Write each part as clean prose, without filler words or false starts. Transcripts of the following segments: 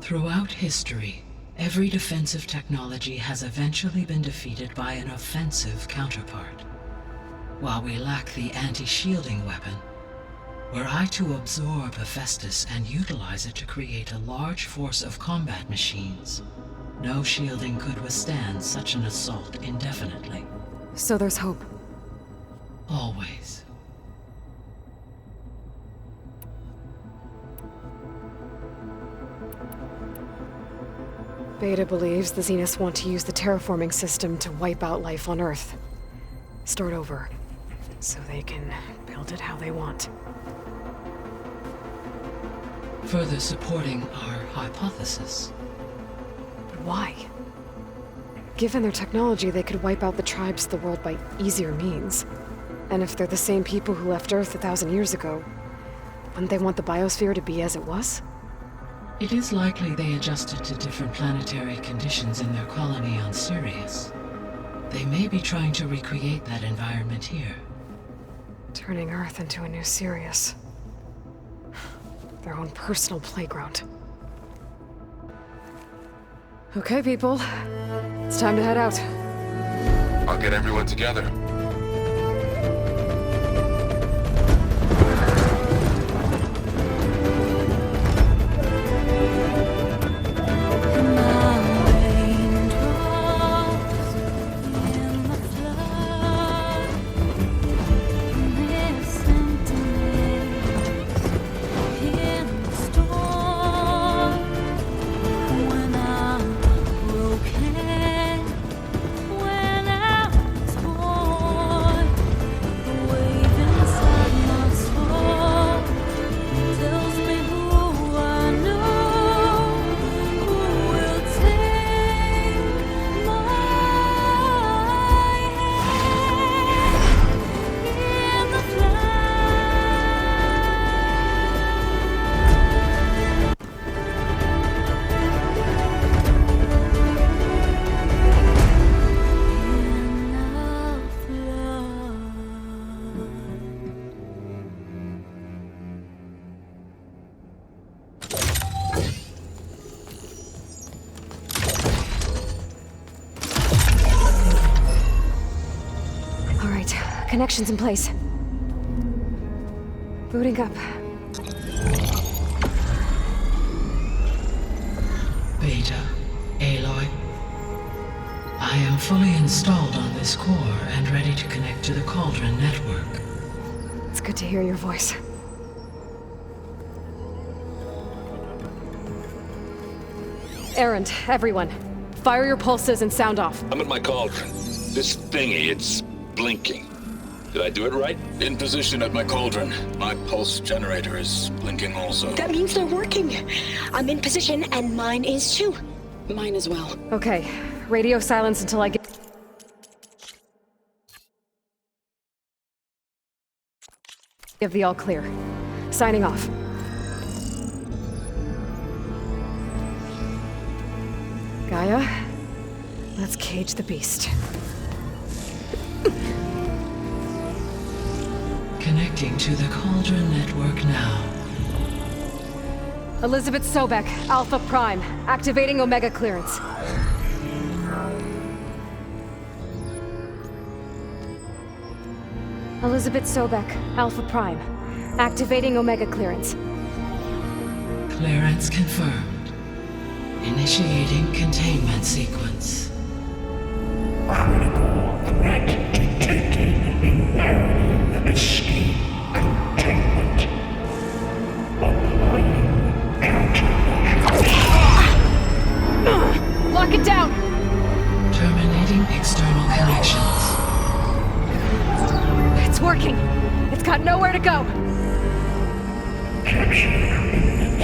Throughout history, every defensive technology has eventually been defeated by an offensive counterpart. While we lack the anti-shielding weapon, were I to absorb Hephaestus and utilize it to create a large force of combat machines, no shielding could withstand such an assault indefinitely. So there's hope. Always. Beta believes the Zeniths want to use the terraforming system to wipe out life on Earth. Start over, so they can build it how they want. Further supporting our hypothesis. But why? Given their technology, they could wipe out the tribes of the world by easier means. And if they're the same people who left Earth 1,000 years ago, wouldn't they want the biosphere to be as it was? It is likely they adjusted to different planetary conditions in their colony on Sirius. They may be trying to recreate that environment here. Turning Earth into a new Sirius. Their own personal playground. Okay, people. It's time to head out. I'll get everyone together. Connections in place. Booting up. Beta, Aloy. I am fully installed on this core and ready to connect to the Cauldron network. It's good to hear your voice. Errand, everyone. Fire your pulses and sound off. I'm at my cauldron. This thingy, it's blinking. Did I do it right? In position at my cauldron. My pulse generator is blinking also. That means they're working. I'm in position, and mine is too. Mine as well. Okay. Radio silence until I get... Give the all clear. Signing off. Gaia, let's cage the beast. Connecting to the Cauldron network now. Elizabeth Sobek, Alpha Prime, activating Omega clearance. Elizabeth Sobek, Alpha Prime, activating Omega clearance. Clearance confirmed. Initiating containment sequence. Critical threat detected in area escape containment. Applying countermeasures. Lock it down! Terminating external connections. It's working. It's got nowhere to go. Capture imminent.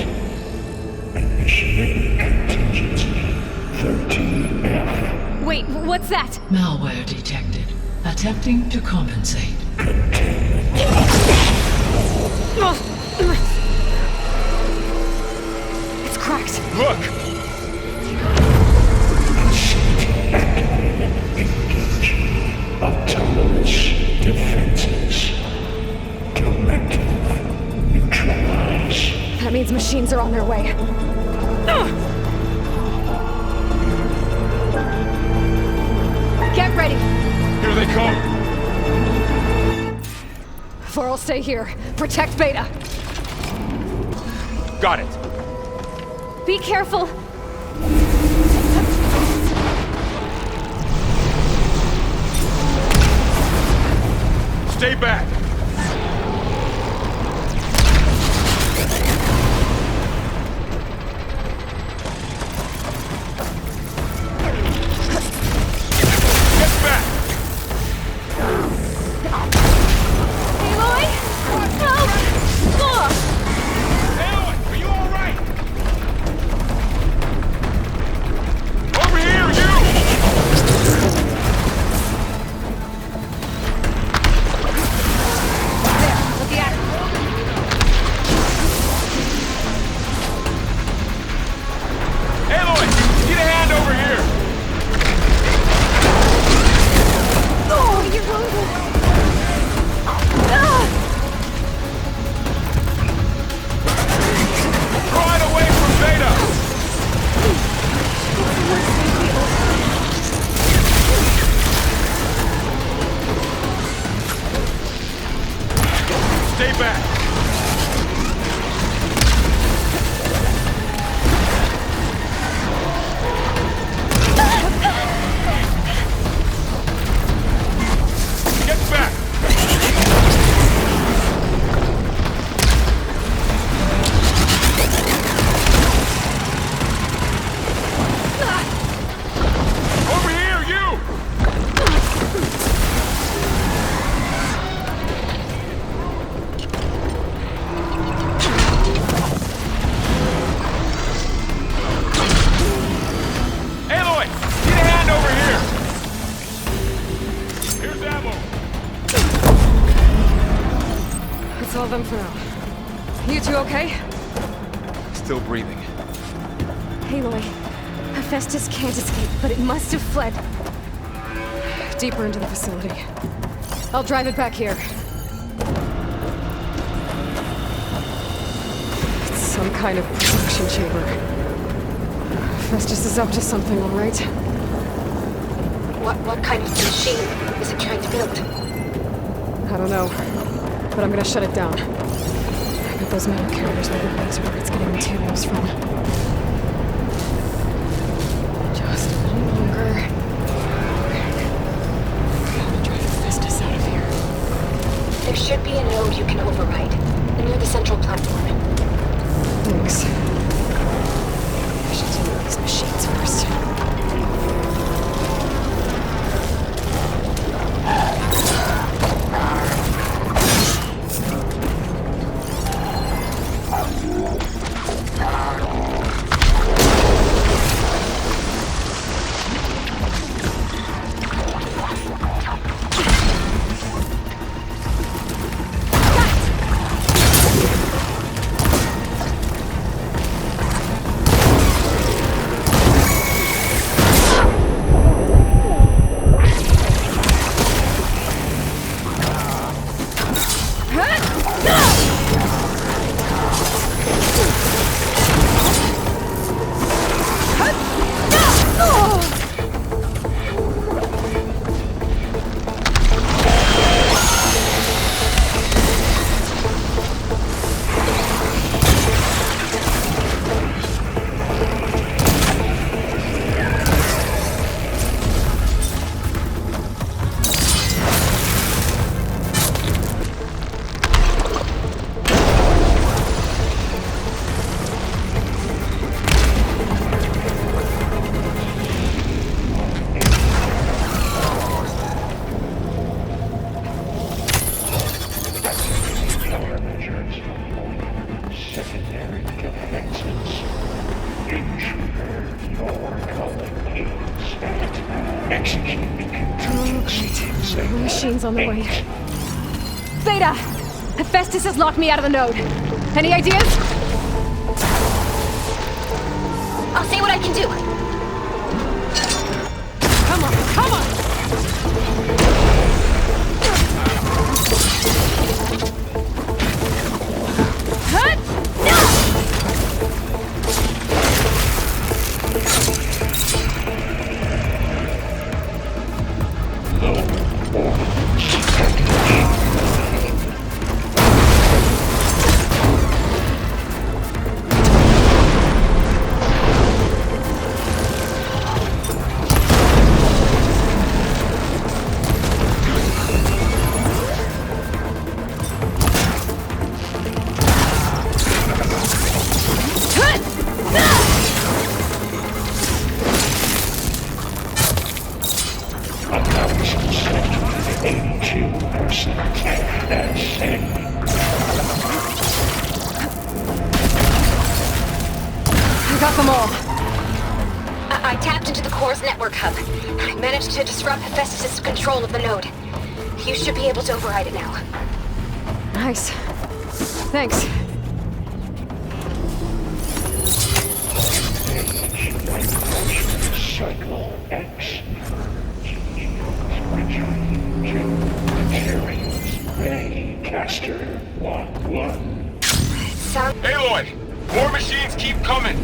Initiate contingency 13F. Wait, what's that? Malware detected. Attempting to compensate. It's cracked. Look! Engage. Autonomous defenses. Directive. Neutralize. That means machines are on their way. stay here. Protect Beta. Got it. Be careful. Stay back. Get back. Aloy! Help! Look! Aloy, are you all right? Over here, you! Let the act. Aloy, need a hand over here. Oh, you're wounded. Ah! Right away from Beta. Stay back. Get back. Over here, you! Aloy, need a hand over here. Here's ammo. It's all them for now. You two okay? Still breathing. Aloy, Hephaestus can't escape, but it must have fled. Deeper into the facility. I'll drive it back here. It's some kind of production chamber. Hephaestus is up to something, all right? What kind of machine is it trying to build? I don't know, but I'm gonna shut it down. I bet those metal carriers will be where it's getting materials from. Just a little longer. Gotta drive Hephaestus out of here. There should be a node you can override, near the central platform. Thanks. I should deal with these machines first. Secondary defenses. Intruder, your calling is that. Execute Great. More machines on the way. Beta! Hephaestus has locked me out of the node. Any ideas? I'll see what I can do. Come on, come on! Hut! low orders. I tapped into the core's network hub. I managed to disrupt Hephaestus' control of the node. You should be able to override it now. Nice. Thanks. Cycle X. Caster 1-1. Sound... Aloy! More machines keep coming!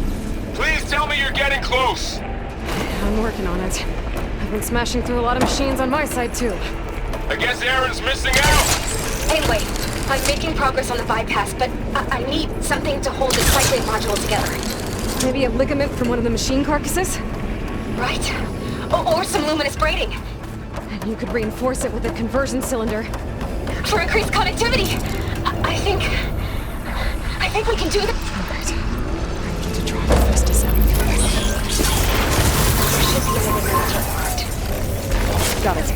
Please tell me you're getting close! I'm working on it. I've been smashing through a lot of machines on my side, too. I guess Aaron's missing out! Anyway, I'm making progress on the bypass, but I need something to hold the cycling module together. Maybe a ligament from one of the machine carcasses? Right. Or some luminous braiding. And you could reinforce it with a conversion cylinder. For increased connectivity! I think we can do that. Alright. I need to draw Hephaestus out. There should be an inventor marked. Got it.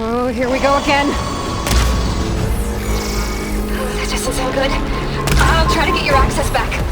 Oh, here we go again. That doesn't sound good. I'll try to get your access back.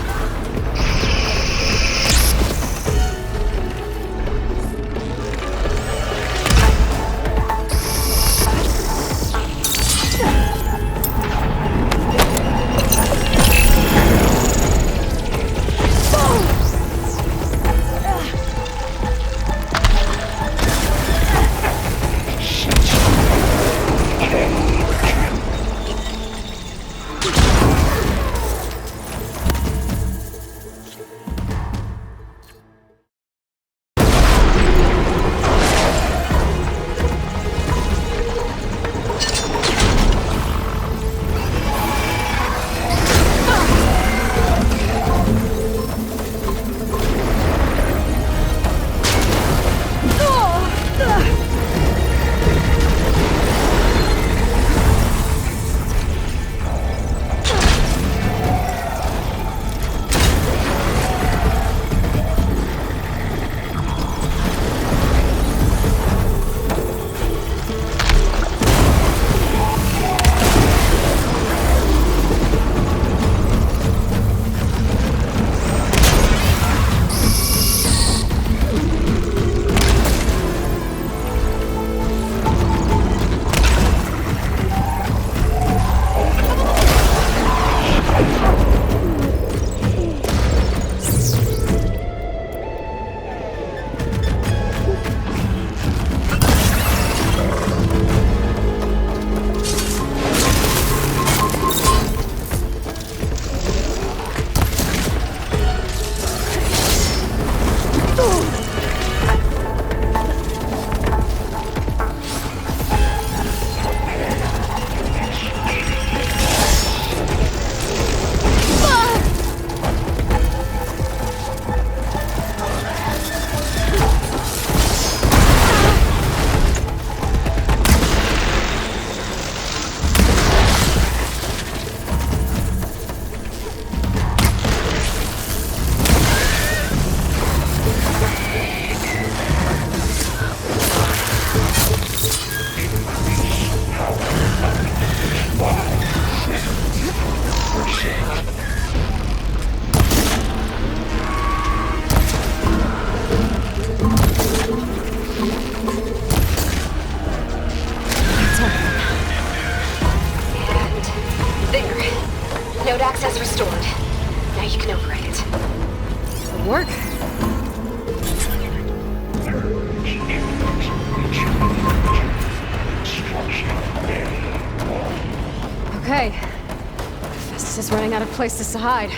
almost running out of places to hide.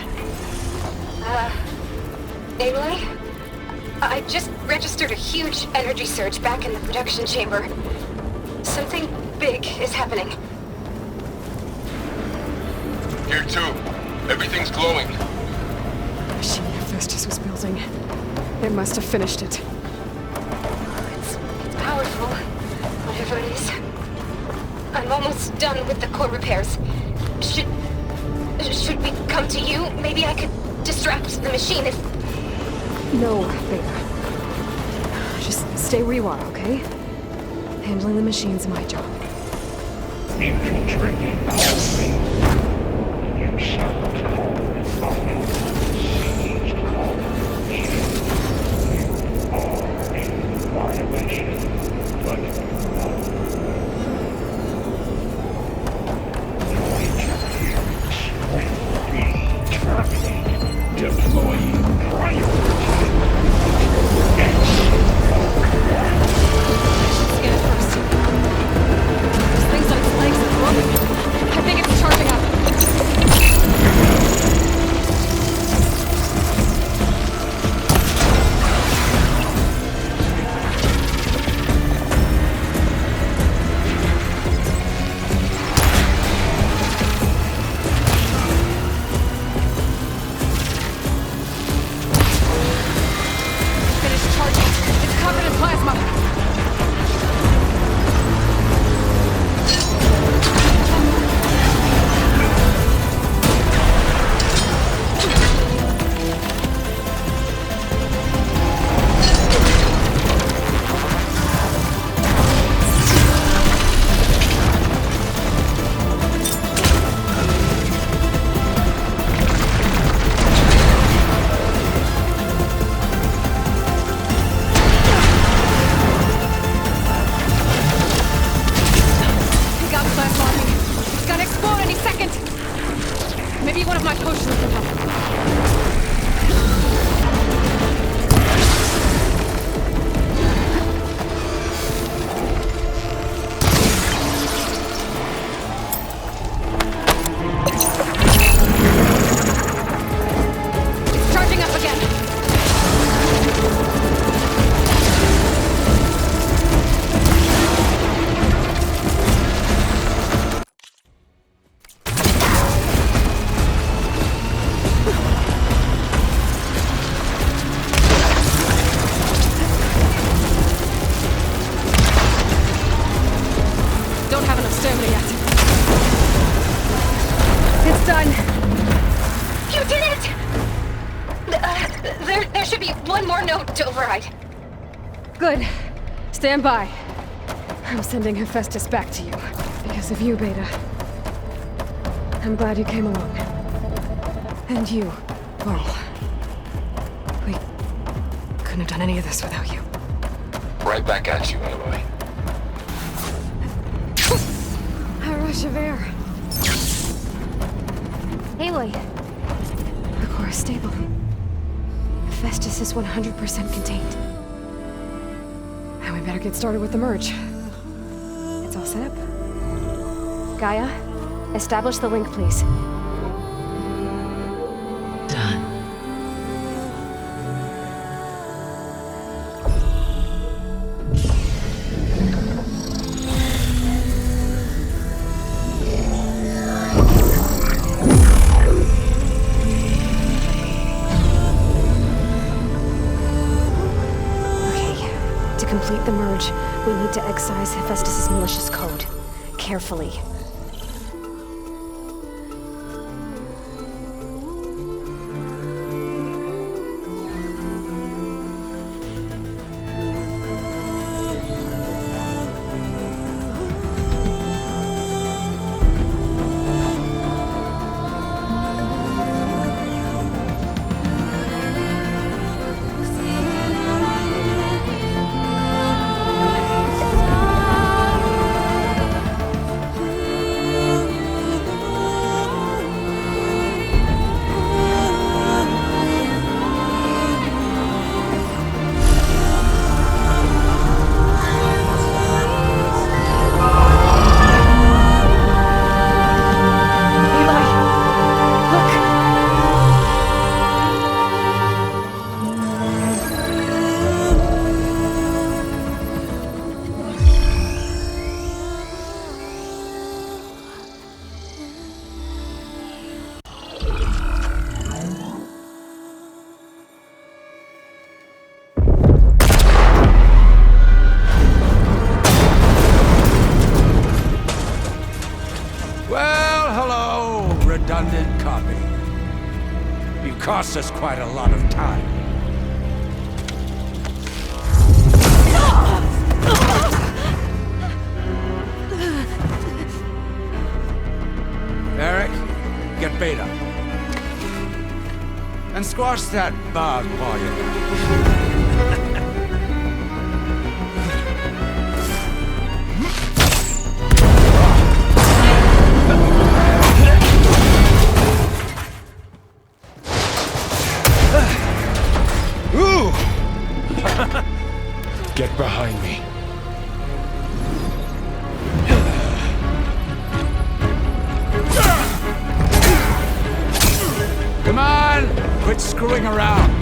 Aloy? I just registered a huge energy surge back in the production chamber. Something big is happening. Here too. Everything's glowing. The machine Hephaestus was building. It must have finished it. It's powerful, whatever it is. I'm almost done with the core repairs. Should we come to you? Maybe I could distract the machine if... No, Beta. Just stay where you are, okay? Handling the machine's my job. Infiltrating our faith. You sound horrible. Seized our mission. You are in violation, but your interference will be terminated. Deploying priority. Scan it first. There's things on its legs that are glowing. I think it's charging up. Finished charging. It's covered in plasma. He got plasma on me. It's gonna explode any second. Maybe one of my potions will help. It's charging up again. Don't have enough stamina yet. It's done. You did it! There should be one more note to override. Good. Stand by. I'm sending Hephaestus back to you. Because of you, Beta. I'm glad you came along. And you, Varl. We couldn't have done any of this without you. Right back at you, Aloy. A rush of air. Aloy. The core is stable. Hephaestus is 100% contained. And we better get started with the merge. It's all set up. Gaia, establish the link, please. Done. Okay, to complete the merge, we need to excise Hephaestus' malicious code. Carefully. costs us quite a lot of time. Eric, get Beta. And squash that bug while you're at it. Ooh! Get behind me. Come on! Quit screwing around!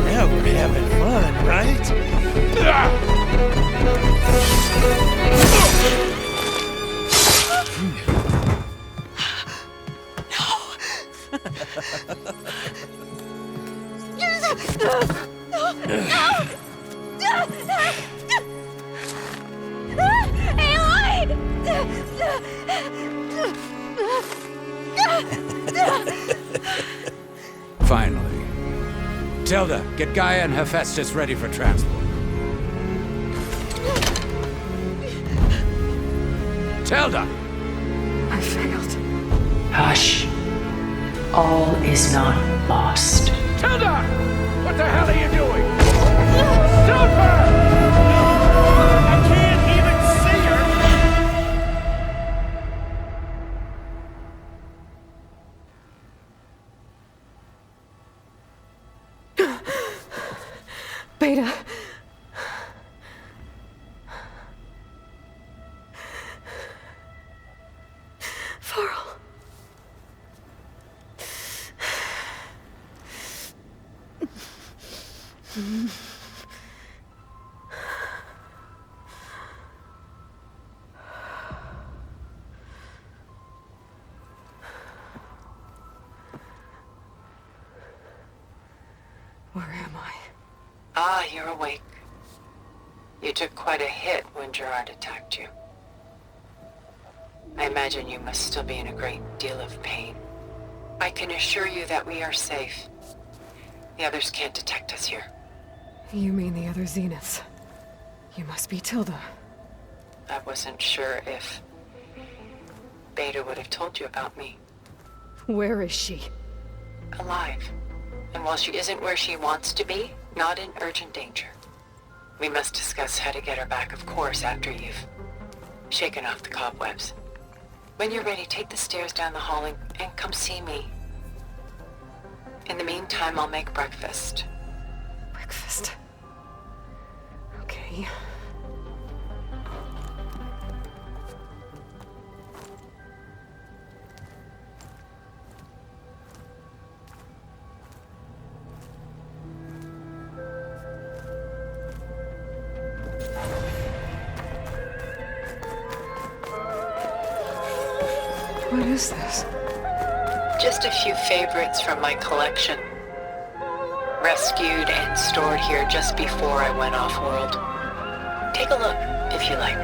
Now we're having fun, right? Finally. Tilda, get Gaia and Hephaestus ready for transport. Tilda! I failed. Hush. All is not lost. Tilda! What the hell are you doing? Stop her! I can't even see her! Beta. Varl. Where am I? Ah, you're awake. You took quite a hit when Gerard attacked you. I imagine you must still be in a great deal of pain. I can assure you that we are safe. The others can't detect us here. You mean the other Zeniths? You must be Tilda. I wasn't sure if Beta would have told you about me. Where is she? Alive. And while she isn't where she wants to be, not in urgent danger. We must discuss how to get her back, of course, after you've shaken off the cobwebs. When you're ready, take the stairs down the hall and come see me. In the meantime, I'll make breakfast. Breakfast. Okay. What is this? Just a few favorites from my collection. Rescued and stored here just before I went off-world. Take a look, if you like.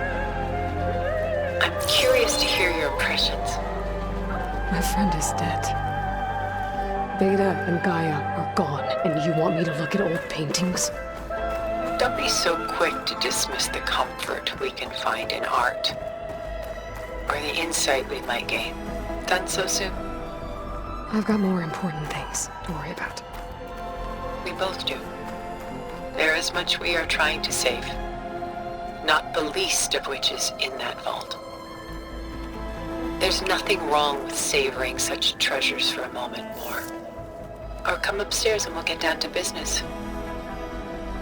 I'm curious to hear your impressions. My friend is dead. Beta and Gaia are gone, and you want me to look at old paintings? Don't be so quick to dismiss the comfort we can find in art. Or the insight we might gain. Done so soon? I've got more important things to worry about. We both do. There is much we are trying to save. Not the least of which is in that vault. There's nothing wrong with savoring such treasures for a moment more. Or come upstairs and we'll get down to business.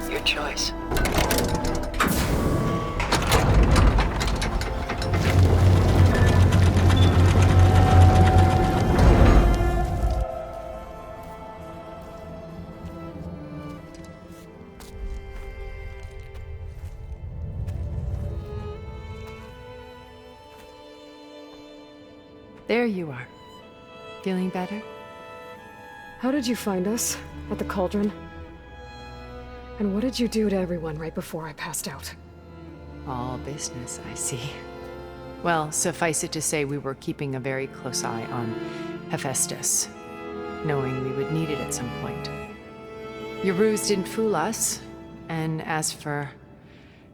Your choice. There you are. Feeling better? How did you find us? At the cauldron? And what did you do to everyone right before I passed out? All business, I see. Well, suffice it to say we were keeping a very close eye on Hephaestus, knowing we would need it at some point. Your ruse didn't fool us, and as for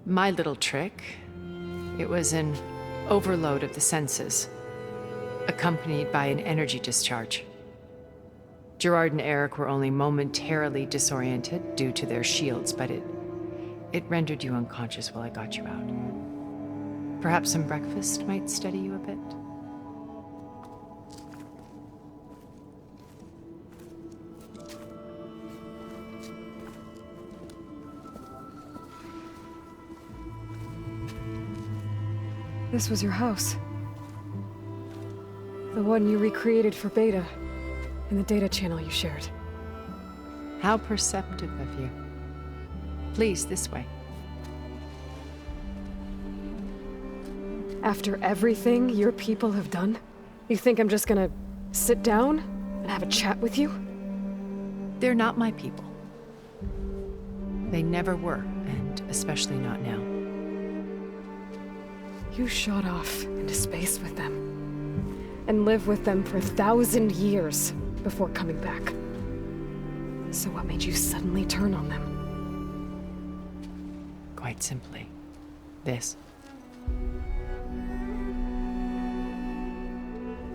my little trick, it was an overload of the senses, accompanied by an energy discharge. Gerard and Eric were only momentarily disoriented due to their shields, but it rendered you unconscious while I got you out. Perhaps some breakfast might steady you a bit? This was your house. The one you recreated for Beta, in the data channel you shared. How perceptive of you. Please, this way. After everything your people have done, you think I'm just gonna sit down and have a chat with you? They're not my people. They never were, and especially not now. You shot off into space with them, and lived with them for 1,000 years before coming back. So what made you suddenly turn on them? Quite simply, this.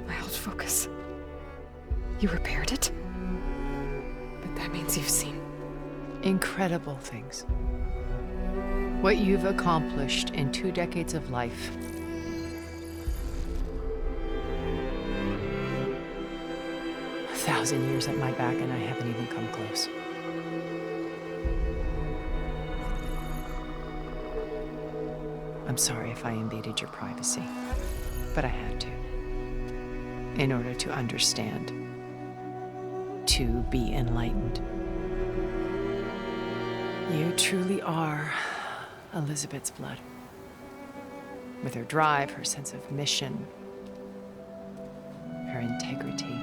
My old focus. You repaired it? But that means you've seen incredible things. What you've accomplished in 2 decades of life. A 1,000 years at my back and I haven't even come close. I'm sorry if I invaded your privacy, but I had to. In order to understand. To be enlightened. You truly are Elizabeth's blood. With her drive, her sense of mission, her integrity.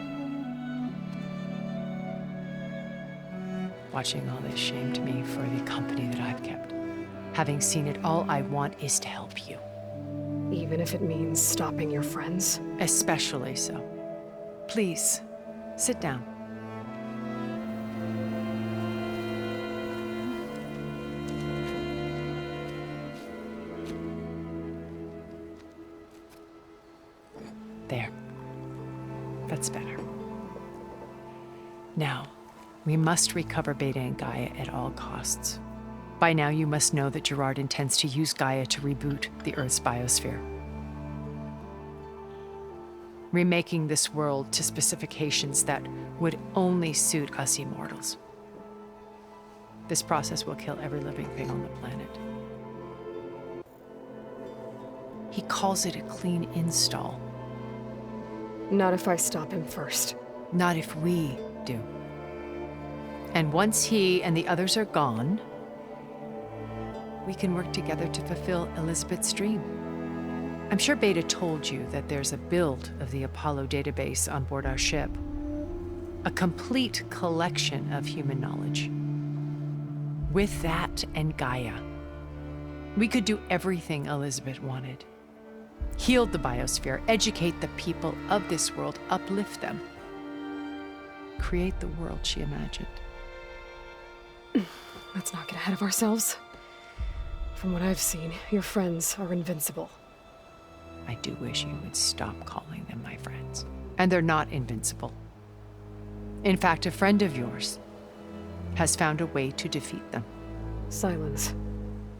Watching all this shamed me for the company that I've kept. Having seen it, all I want is to help you. Even if it means stopping your friends? Especially so. Please, sit down. There. That's better. Now, we must recover Beta and Gaia at all costs. By now, you must know that Gerard intends to use Gaia to reboot the Earth's biosphere. Remaking this world to specifications that would only suit us immortals. This process will kill every living thing on the planet. He calls it a clean install. Not if I stop him first. Not if we do. And once he and the others are gone, we can work together to fulfill Elizabeth's dream. I'm sure Beta told you that there's a build of the Apollo database on board our ship. A complete collection of human knowledge. With that and Gaia, we could do everything Elizabeth wanted. Heal the biosphere, educate the people of this world, uplift them. Create the world she imagined. Let's not get ahead of ourselves. From what I've seen, your friends are invincible. I do wish you would stop calling them my friends. And they're not invincible. In fact, a friend of yours has found a way to defeat them. Silence.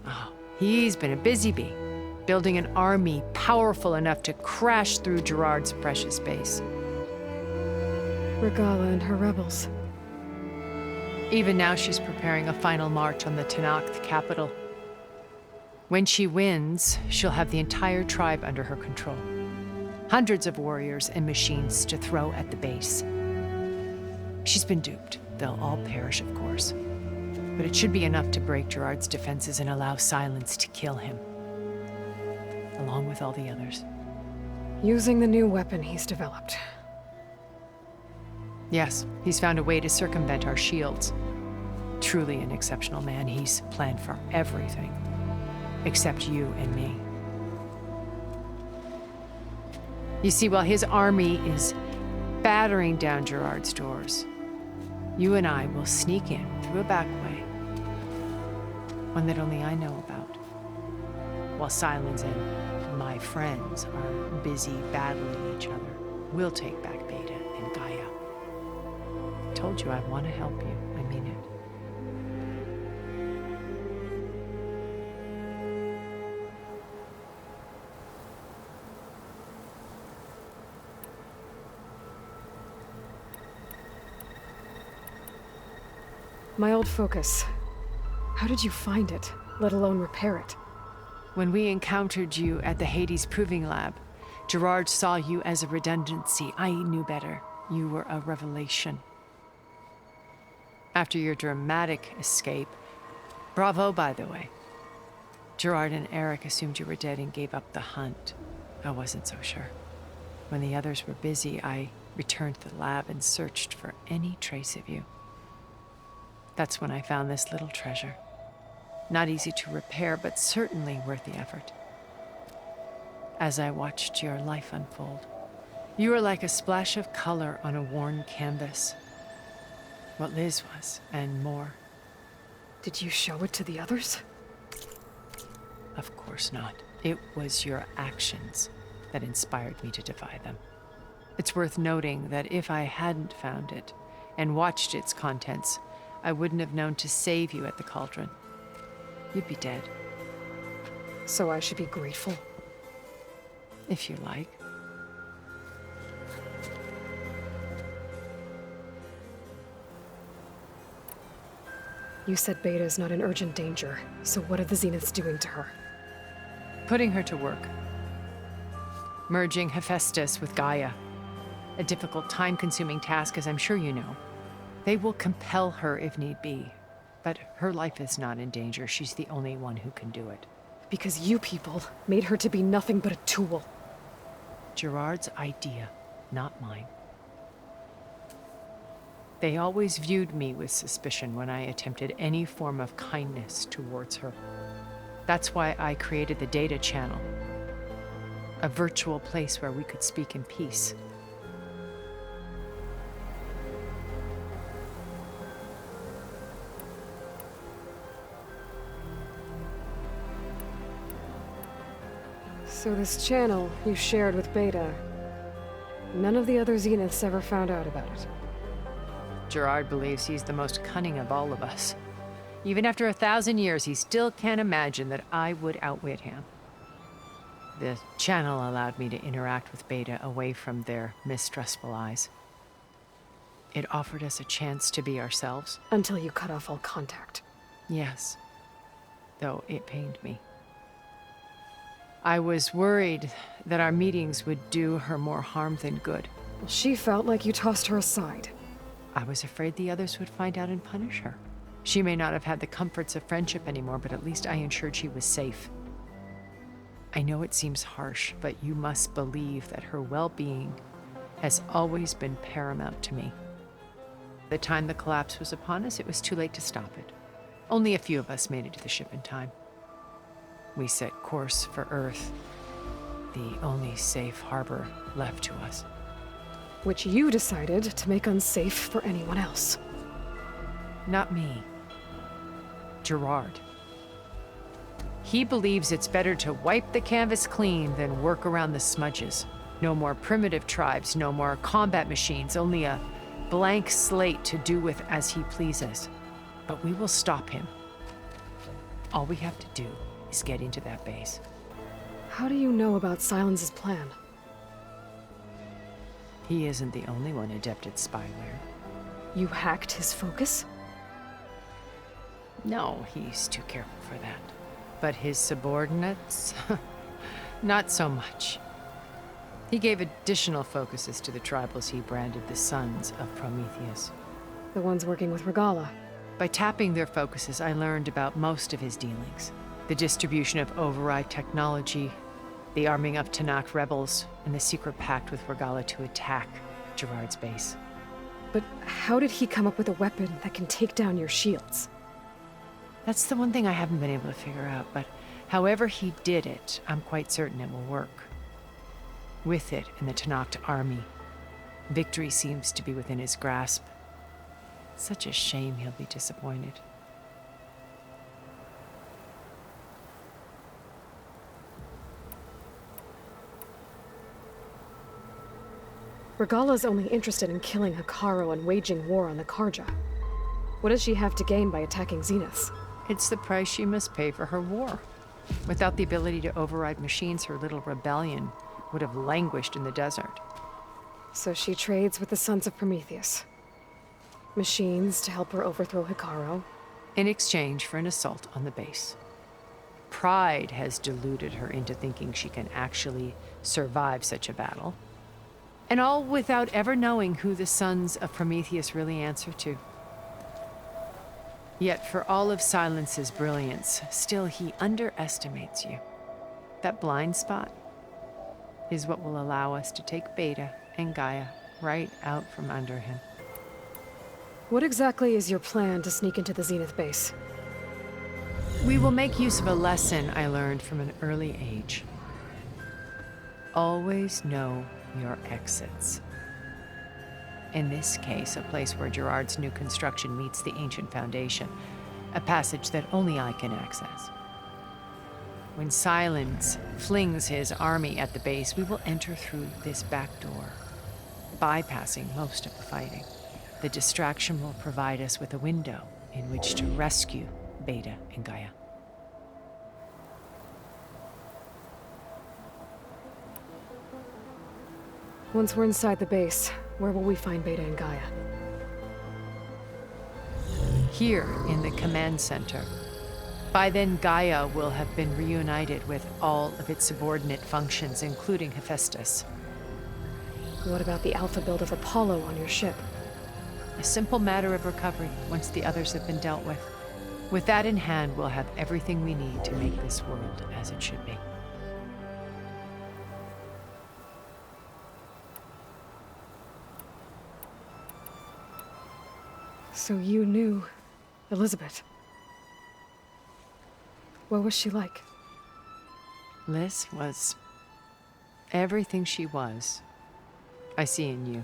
Oh, he's been a busy bee, building an army powerful enough to crash through Gerard's precious base. Regala and her rebels. Even now, she's preparing a final march on the Tenakth capital. When she wins, she'll have the entire tribe under her control. Hundreds of warriors and machines to throw at the base. She's been duped. They'll all perish, of course. But it should be enough to break Gerard's defenses and allow Silence to kill him. Along with all the others. Using the new weapon he's developed. Yes, he's found a way to circumvent our shields. Truly an exceptional man. He's planned for everything. Except you and me. You see, while his army is battering down Gerard's doors, you and I will sneak in through a back way, one that only I know about, while Silence and my friends are busy battling each other. We'll take back Beta and Gaia. I told you I want to help you. I mean it. My old focus. How did you find it, let alone repair it? When we encountered you at the Hades Proving Lab, Gerard saw you as a redundancy. I knew better. You were a revelation. After your dramatic escape, bravo, by the way, Gerard and Eric assumed you were dead and gave up the hunt. I wasn't so sure. When the others were busy, I returned to the lab and searched for any trace of you. That's when I found this little treasure. Not easy to repair, but certainly worth the effort. As I watched your life unfold, you were like a splash of color on a worn canvas. What Liz was, and more. Did you show it to the others? Of course not. It was your actions that inspired me to defy them. It's worth noting that if I hadn't found it and watched its contents, I wouldn't have known to save you at the cauldron. You'd be dead. So I should be grateful? If you like. You said Beta is not in urgent danger, so what are the Zeniths doing to her? Putting her to work. Merging Hephaestus with Gaia. A difficult, time-consuming task, as I'm sure you know. They will compel her if need be. But her life is not in danger. She's the only one who can do it. Because you people made her to be nothing but a tool. Gerard's idea, not mine. They always viewed me with suspicion when I attempted any form of kindness towards her. That's why I created the data channel. A virtual place where we could speak in peace. So this channel you shared with Beta, none of the other Zeniths ever found out about it. Gerard believes he's the most cunning of all of us. Even after 1,000 years, he still can't imagine that I would outwit him. The channel allowed me to interact with Beta away from their mistrustful eyes. It offered us a chance to be ourselves. Until you cut off all contact. Yes. Though it pained me. I was worried that our meetings would do her more harm than good. Well, she felt like you tossed her aside. I was afraid the others would find out and punish her. She may not have had the comforts of friendship anymore, but at least I ensured she was safe. I know it seems harsh, but you must believe that her well-being has always been paramount to me. By the time the collapse was upon us, it was too late to stop it. Only a few of us made it to the ship in time. We set course for Earth, the only safe harbor left to us. Which you decided to make unsafe for anyone else. Not me. Gerard. He believes it's better to wipe the canvas clean than work around the smudges. No more primitive tribes, no more combat machines, only a blank slate to do with as he pleases. But we will stop him. All we have to do is get into that base. How do you know about Silence's plan? He isn't the only one adept at spyware. You hacked his focus? No, he's too careful for that. But his subordinates? Not so much. He gave additional focuses to the tribals he branded the Sons of Prometheus. The ones working with Regala. By tapping their focuses, I learned about most of his dealings. The distribution of override technology, the arming of Tanakh rebels, and the secret pact with Regala to attack Gerard's base. But how did he come up with a weapon that can take down your shields? That's the one thing I haven't been able to figure out, but however he did it, I'm quite certain it will work. With it and the Tenakth army, victory seems to be within his grasp. Such a shame he'll be disappointed. Regala's only interested in killing Hekarro and waging war on the Karja. What does she have to gain by attacking Zeniths? It's the price she must pay for her war. Without the ability to override machines, her little rebellion would have languished in the desert. So she trades with the Sons of Prometheus. Machines to help her overthrow Hekarro. In exchange for an assault on the base. Pride has deluded her into thinking she can actually survive such a battle. And all without ever knowing who the Sons of Prometheus really answer to. Yet for all of Silence's brilliance, still he underestimates you. That blind spot is what will allow us to take Beta and Gaia right out from under him. What exactly is your plan to sneak into the Zenith base? We will make use of a lesson I learned from an early age. Always know your exits. In this case, a place where Gerard's new construction meets the ancient foundation, a passage that only I can access. When Silence flings his army at the base, we will enter through this back door, bypassing most of the fighting. The distraction will provide us with a window in which to rescue Beta and Gaia. Once we're inside the base, where will we find Beta and Gaia? Here in the command center. By then, Gaia will have been reunited with all of its subordinate functions, including Hephaestus. What about the alpha build of Apollo on your ship? A simple matter of recovery once the others have been dealt with. With that in hand, we'll have everything we need to make this world as it should be. So you knew Elizabeth. What was she like? Liz was everything she was. I see in you.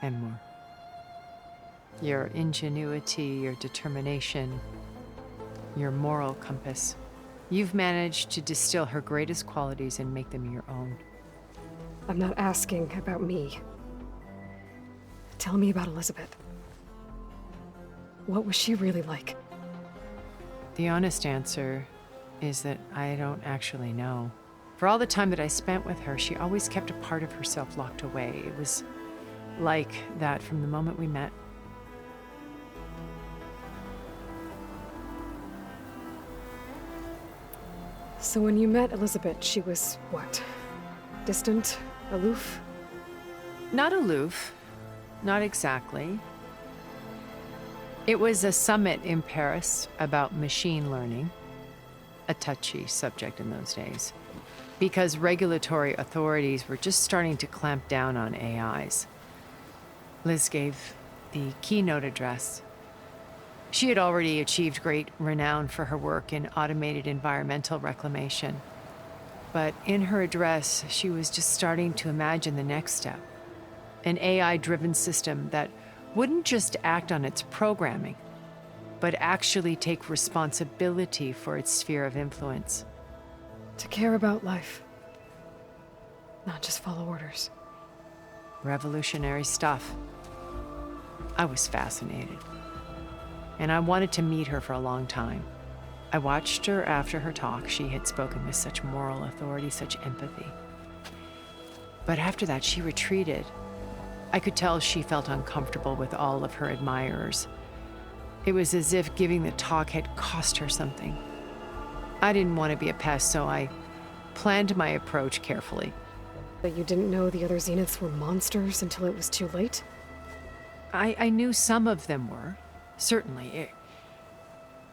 And more. Your ingenuity, your determination, your moral compass. You've managed to distill her greatest qualities and make them your own. I'm not asking about me. Tell me about Elizabeth. What was she really like? The honest answer is that I don't actually know. For all the time that I spent with her, she always kept a part of herself locked away. It was like that from the moment we met. So when you met Elizabeth, she was what? Distant? Aloof? Not aloof. Not exactly. It was a summit in Paris about machine learning, a touchy subject in those days, because regulatory authorities were just starting to clamp down on AIs. Liz gave the keynote address. She had already achieved great renown for her work in automated environmental reclamation. But in her address, she was just starting to imagine the next step, an AI-driven system that wouldn't just act on its programming, but actually take responsibility for its sphere of influence. To care about life, not just follow orders. Revolutionary stuff. I was fascinated. And I wanted to meet her for a long time. I watched her after her talk. She had spoken with such moral authority, such empathy. But after that, she retreated. I could tell she felt uncomfortable with all of her admirers. It was as if giving the talk had cost her something. I didn't want to be a pest, so I planned my approach carefully. But you didn't know the other Zeniths were monsters until it was too late? I knew some of them were. Certainly.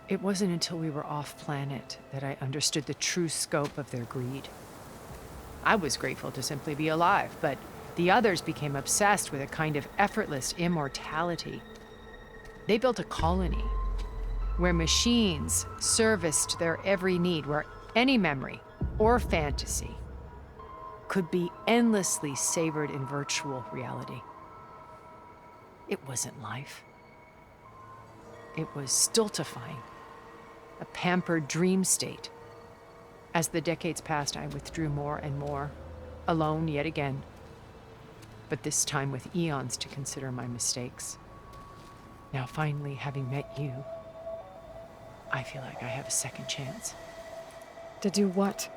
It wasn't until we were off-planet that I understood the true scope of their greed. I was grateful to simply be alive, but the others became obsessed with a kind of effortless immortality. They built a colony where machines serviced their every need, where any memory or fantasy could could be endlessly savored in virtual reality. It wasn't life. It was stultifying, a pampered dream state. As the decades passed, I withdrew more and more, alone yet again, but this time with eons to consider my mistakes. Now, finally, having met you, I feel like I have a second chance. To do what?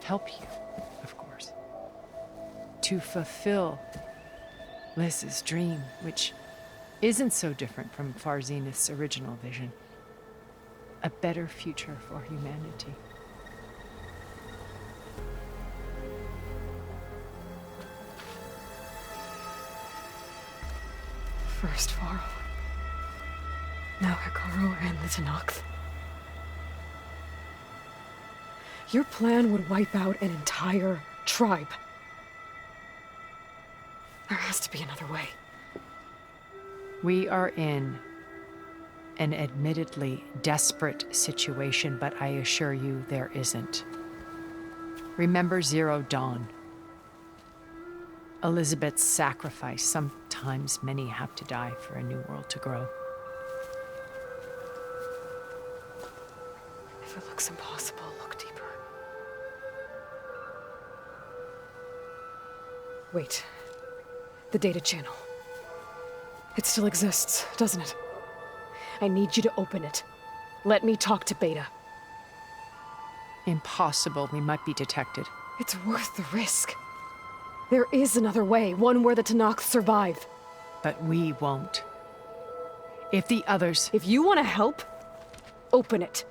Help you, of course. To fulfill Liz's dream, which isn't so different from Far Zenith's original vision. A better future for humanity. First Varl, now Hikaru and the Tenakth. Your plan would wipe out an entire tribe. There has to be another way. We are in an admittedly desperate situation, but I assure you there isn't. Remember Zero Dawn. Elizabeth's sacrifice. Sometimes many have to die for a new world to grow. If it looks impossible, look deeper. Wait. The data channel. It still exists, doesn't it? I need you to open it. Let me talk to Beta. Impossible. We might be detected. It's worth the risk. There is another way, one where the Tenakth survive. But we won't. If the others... If you want to help, open it.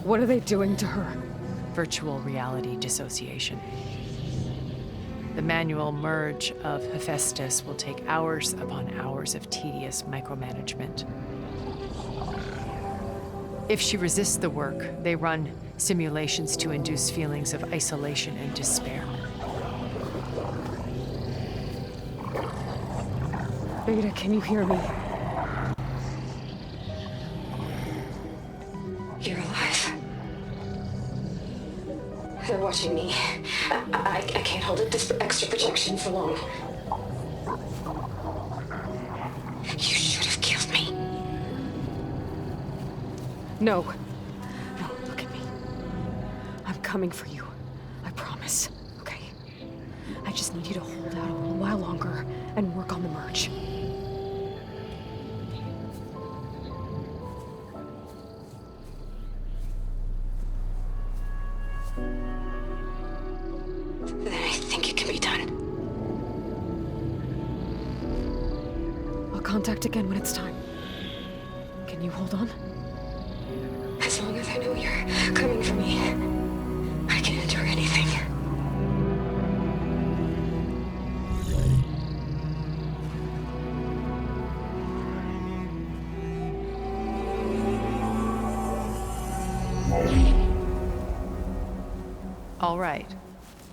What are they doing to her? Virtual reality dissociation. The manual merge of Hephaestus will take hours upon hours of tedious micromanagement. If she resists the work, they run simulations to induce feelings of isolation and despair. Beta, can you hear me? You're alive. They're watching me. I can't hold this extra protection for long. You should have killed me. No. No, look at me. I'm coming for you. I promise, okay? I just need you to hold out a little while longer and work on the merge. Then I think it can be done. I'll contact again when it's time. Can you hold on? As long as I know you're coming for me, I can endure anything. All right.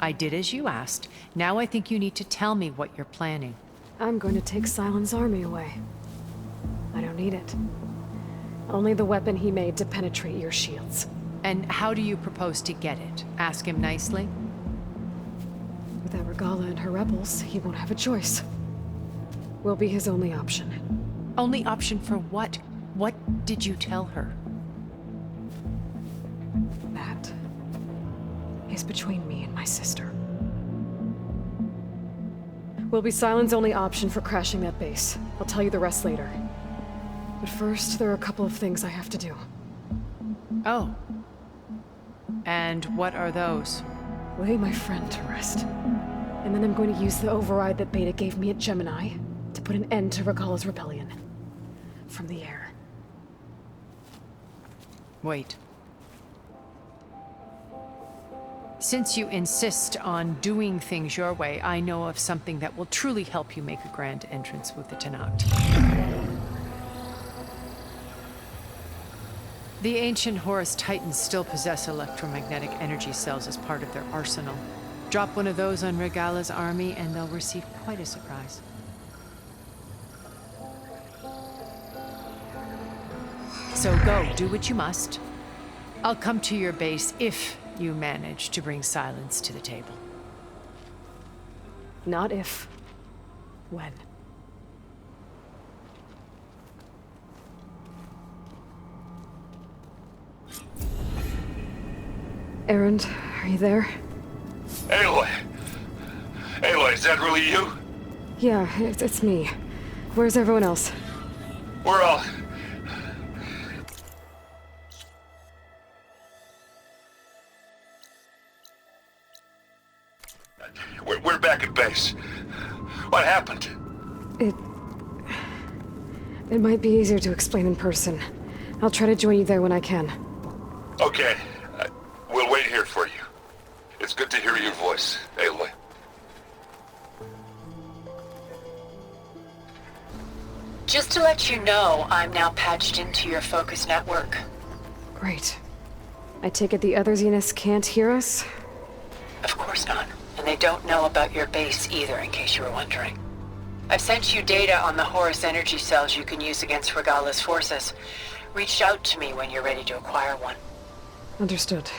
I did as you asked. Now I think you need to tell me what you're planning. I'm going to take Silent's army away. I don't need it. Only the weapon he made to penetrate your shields. And how do you propose to get it? Ask him nicely? Without Regala and her rebels, he won't have a choice. We'll be his only option. Only option for what? What did you tell her? That is between me and my sister. Will be Silent's only option for crashing that base. I'll tell you the rest later. But first, there are a couple of things I have to do. Oh. And what are those? Lay my friend to rest. And then I'm going to use the override that Beta gave me at Gemini To put an end to Regala's rebellion. From the air. Wait. Since you insist on doing things your way, I know of something that will truly help you make a grand entrance with the Tenakth. The ancient Horus Titans still possess electromagnetic energy cells as part of their arsenal. Drop one of those on Regala's army and they'll receive quite a surprise. So go, do what you must. I'll come to your base if you manage to bring silence to the table. Not if. When. Erend, are you there? Aloy! Aloy, is that really you? Yeah, it's me. Where's everyone else? We're all... We're back at base. What happened? It might be easier to explain in person. I'll try to join you there when I can. Okay. We'll wait here for you. It's good to hear your voice, Aloy. Just to let you know, I'm now patched into your focus network. Great. I take it the other Zeniths can't hear us? Of course not. And they don't know about your base either, in case you were wondering. I've sent you data on the Horus energy cells you can use against Regala's forces. Reach out to me when you're ready to acquire one. Understood.